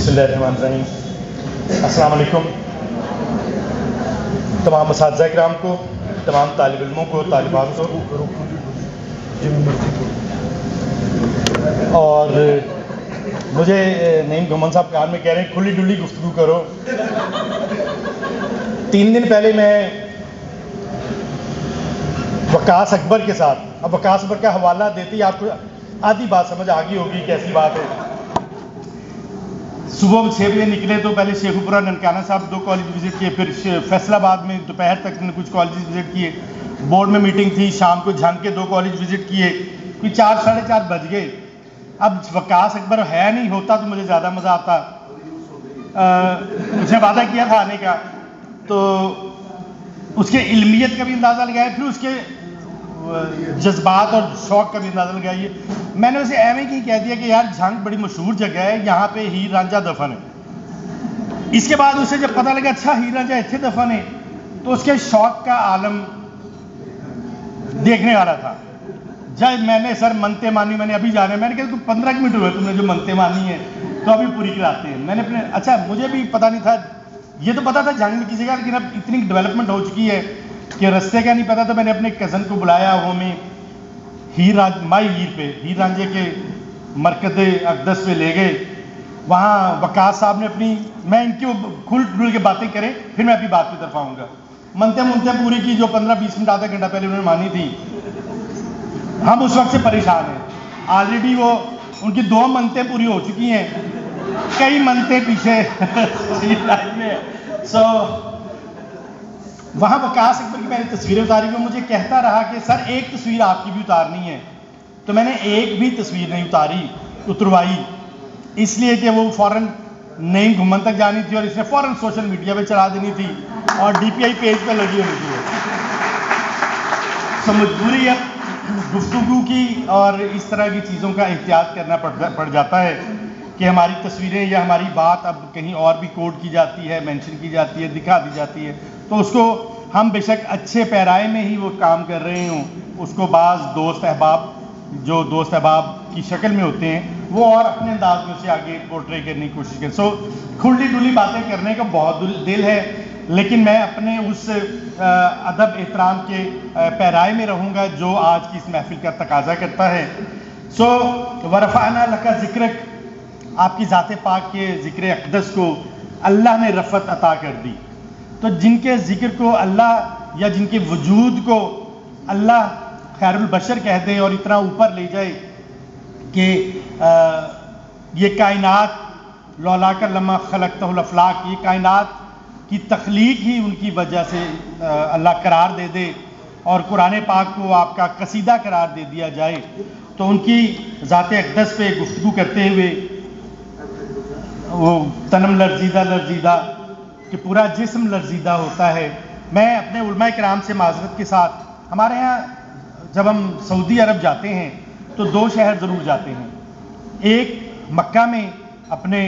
بسم اللہ الرحمن الرحیم۔ السلام علیکم تمام اساتذہ کرام کو، تمام طالب علموں کو، طالبات کو، اور مجھے نعیم گھمن صاحب کار میں کہہ رہے ہیں کھلی ڈلی گفتگو کرو۔ 3 دن پہلے میں وقاص اکبر کے ساتھ، اب وقاص اکبر کا حوالہ دیتے ہی آپ کو آدھی بات سمجھ آ گئی ہوگی کیسی بات ہے۔ صبح 6 بجے نکلے تو پہلے شیخو پورہ ننکانہ صاحب 2 کالج وزٹ کیے، پھر فیصل آباد میں دوپہر تک کچھ کالجز وزٹ کیے، بورڈ میں میٹنگ تھی، شام کو جھنگ کے 2 کالج وزٹ کیے، کوئی 4 ساڑھے 4 بج گئے۔ اب وقاص اکبر ہے نہیں ہوتا تو مجھے زیادہ مزہ آتا، اس نے وعدہ کیا تھا آنے کا، تو اس کے علمیت کا بھی اندازہ لگایا، پھر اس کے جذبات اور شوق کا بھی اندازہ لگائیے۔ میں نے اسے ایویں ہی کہہ دیا کہ یار جھنگ بڑی مشہور جگہ ہے، یہاں پہ ہیر رانجھا دفن ہے۔ اس کے بعد اسے جب پتہ لگا اچھا ہیر رانجھا اتنے دفن ہے، تو اس کے شوق کا عالم دیکھنے والا تھا۔ جب میں نے سر منتے مانی، میں نے ابھی جانا ہے، میں نے کہا 15 منٹ ہوئے تم نے جو منتے مانی ہے تو ابھی پوری کراتے ہیں۔ میں نے اپنے اچھا مجھے بھی پتہ نہیں تھا، یہ تو پتہ تھا جھنگ میں کسی کا، لیکن اب اتنی ڈیولپمنٹ ہو چکی ہے کہ رستے کا نہیں پتا، تو میں نے اپنے کزن کو بلایا، وہ میں مائی ہیر پہ ہیر رانجھے کے مرکز اقدس پہ لے گئے۔ وہاں وقاص صاحب نے اپنی، میں ان کی کھل ڈل کے باتیں کریں پھر میں اپنی بات کی طرف آؤں گا، منتے پوری کی جو 15-20 منٹ آدھا گھنٹہ پہلے انہوں نے مانی تھی۔ ہم اس وقت سے پریشان ہیں، آلریڈی وہ ان کی 2 منتیں پوری ہو چکی ہیں، کئی منتیں پیچھے میں۔ سو وہاں وقاص اکبر کی میں نے تصویریں اتاری، وہ مجھے کہتا رہا کہ سر ایک تصویر آپ کی بھی اتارنی ہے، تو میں نے ایک بھی تصویر نہیں اتروائی، اس لیے کہ وہ فوراً نعیم گھمن تک جانی تھی اور اس نے فوراً سوشل میڈیا پہ چلا دینی تھی اور DPI پیج پہ لگی ہونی تھی۔ تو مجبوری ہے گفتگو کی اور اس طرح کی چیزوں کا احتیاط کرنا پڑ جاتا ہے کہ ہماری تصویریں یا ہماری بات اب کہیں اور بھی کوڈ کی جاتی ہے، مینشن کی جاتی ہے، دکھا دی جاتی ہے، تو اس کو ہم بے شک اچھے پیرائے میں ہی وہ کام کر رہے ہوں، اس کو بعض دوست احباب کی شکل میں ہوتے ہیں وہ اور اپنے انداز میں اسے آگے پورٹرے کرنے کی کوشش کریں۔ سو کھلی ڈلی باتیں کرنے کا بہت دل ہے، لیکن میں اپنے اس ادب احترام کے پیرائے میں رہوں گا جو آج کی اس محفل کا تقاضا کرتا ہے۔ سو ورفعنا لک ذکرک، آپ کی ذات پاک کے ذکر اقدس کو اللہ نے رفعت عطا کر دی، تو جن کے ذکر کو اللہ یا جن کے وجود کو اللہ خیر البشر کہہ دے اور اتنا اوپر لے جائے کہ یہ کائنات لولاک لما خلقتہ الافلاق، یہ کائنات کی تخلیق ہی ان کی وجہ سے اللہ قرار دے دے اور قرآن پاک کو آپ کا قصیدہ قرار دے دیا جائے، تو ان کی ذات اقدس پہ گفتگو کرتے ہوئے وہ تنم لرزیدہ کہ پورا جسم لرزیدہ ہوتا ہے۔ میں اپنے علماء کرام سے معذرت کے ساتھ، ہمارے ہاں جب ہم سعودی عرب جاتے ہیں تو 2 شہر ضرور جاتے ہیں، ایک مکہ میں اپنے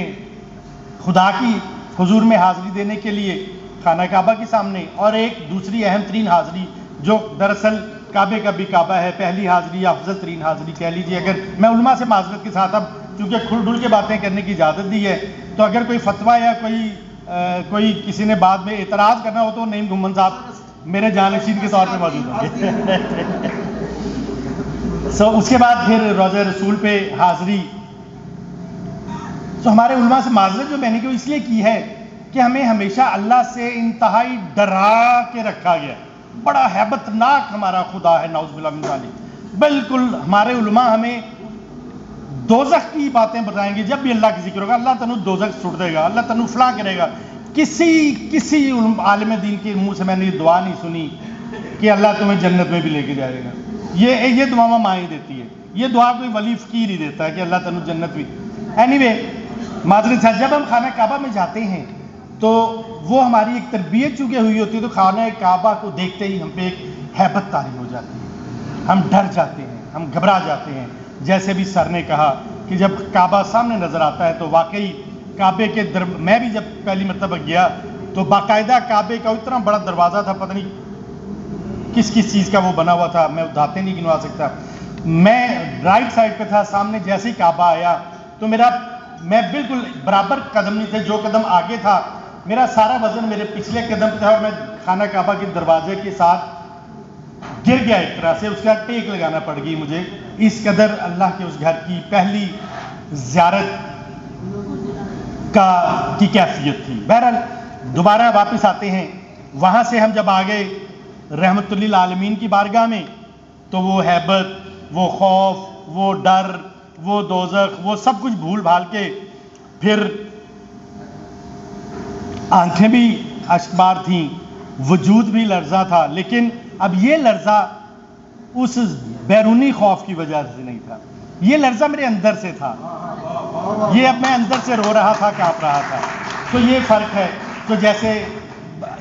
خدا کی حضور میں حاضری دینے کے لیے خانہ کعبہ کے سامنے، اور ایک دوسری اہم ترین حاضری جو دراصل کعبے کا بھی کعبہ ہے، پہلی حاضری یا افضل ترین حاضری کہہ لیجیے۔ اگر میں علماء سے معذرت کے ساتھ، اب چونکہ کھل ڈل کے باتیں کرنے کی اجازت دی ہے، تو اگر کوئی فتویٰ یا کوئی کسی نے بعد میں اعتراض کرنا ہو تو نعیم گھمن صاحب میرے جانشین کے طور پہ موجود ہوں گے۔ اس کے بعد پھر روضہ رسول پہ حاضری۔ ہمارے علماء سے معذرت جو میں نے اس لیے کی ہے کہ ہمیں ہمیشہ اللہ سے انتہائی ڈرا کے رکھا گیا، بڑا ہیبت ناک ہمارا خدا ہے، نعوذ باللہ من ذالک۔ بالکل ہمارے علماء ہمیں دوزخ کی باتیں بتائیں گے، جب بھی اللہ کی ذکر ہوگا اللہ تنو دوزخ چھوڑ دے گا، اللہ تنو فلاں کرے گا۔ کسی عالم دین کے منہ سے میں نے یہ دعا نہیں سنی کہ اللہ تمہیں جنت میں بھی لے کے جائے گا۔ یہ دعا مائیں دیتی ہے، یہ دعا کوئی ولی فقیر ہی دیتا ہے کہ اللہ تنو جنت بھی۔ اینی وے معذرت سے، جب ہم خانہ کعبہ میں جاتے ہیں تو وہ ہماری ایک تربیت چونکہ ہوئی ہوتی ہے، تو خانہ کعبہ کو دیکھتے ہی ہم پہ ایک ہیبت طاری ہو جاتی ہے، ہم ڈر جاتے ہیں، ہم گھبرا جاتے ہیں۔ جیسے بھی سر نے کہا کہ جب کعبہ سامنے نظر آتا ہے تو واقعی کعبے کے میں بھی جب پہلی مرتبہ گیا تو باقاعدہ کعبے کا اتنا بڑا دروازہ تھا، پتہ نہیں کس چیز کا وہ بنا ہوا تھا، میں دھاتے نہیں گنوا سکتا۔ میں رائٹ سائڈ پہ تھا، سامنے جیسے ہی کعبہ آیا تو میرا میں بالکل برابر قدم نہیں تھے، جو قدم آگے تھا میرا سارا وزن میرے پچھلے قدم پہ تھا، اور میں خانہ کعبہ کے دروازے کے ساتھ گر گیا ایک طرح سے، اس کے بعد ٹیک لگانا پڑ گئی مجھے، اس قدر اللہ کے اس گھر کی پہلی زیارت کی کیفیت تھی۔ بہرحال دوبارہ واپس آتے ہیں، وہاں سے ہم جب آگئے رحمت للعالمین کی بارگاہ میں، تو وہ ہیبت، وہ خوف، وہ ڈر، وہ دوزخ، وہ سب کچھ بھول بھال کے پھر آنکھیں بھی اشکبار تھیں، وجود بھی لرزہ تھا، لیکن اب یہ لرزہ اس بیرونی خوف کی وجہ سے نہیں تھا، یہ لرزہ میرے اندر سے تھا، یہ اب میں اندر سے رو رہا تھا، کانپ رہا تھا۔ تو یہ فرق ہے۔ تو جیسے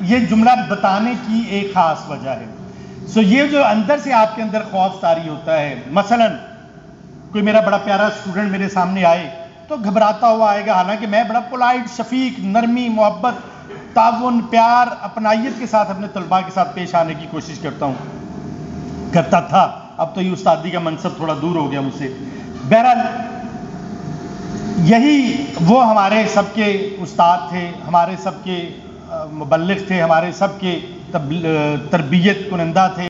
یہ جملہ بتانے کی ایک خاص وجہ ہے۔ سو یہ جو اندر سے آپ کے اندر خوف طاری ہوتا ہے، مثلا کوئی میرا بڑا پیارا اسٹوڈنٹ میرے سامنے آئے تو گھبراتا ہوا آئے گا، حالانکہ میں بڑا پولائٹ، شفیق، نرمی، محبت، تعاون، پیار، اپنائیت کے ساتھ اپنے طلباء کے ساتھ پیش آنے کی کوشش کرتا تھا۔ اب تو یہ استادی کا منصب تھوڑا دور ہو گیا مجھ سے۔ بہرحال یہی وہ ہمارے سب کے استاد تھے، ہمارے سب کے مبلغ تھے، ہمارے سب کے تربیت کنندہ تھے۔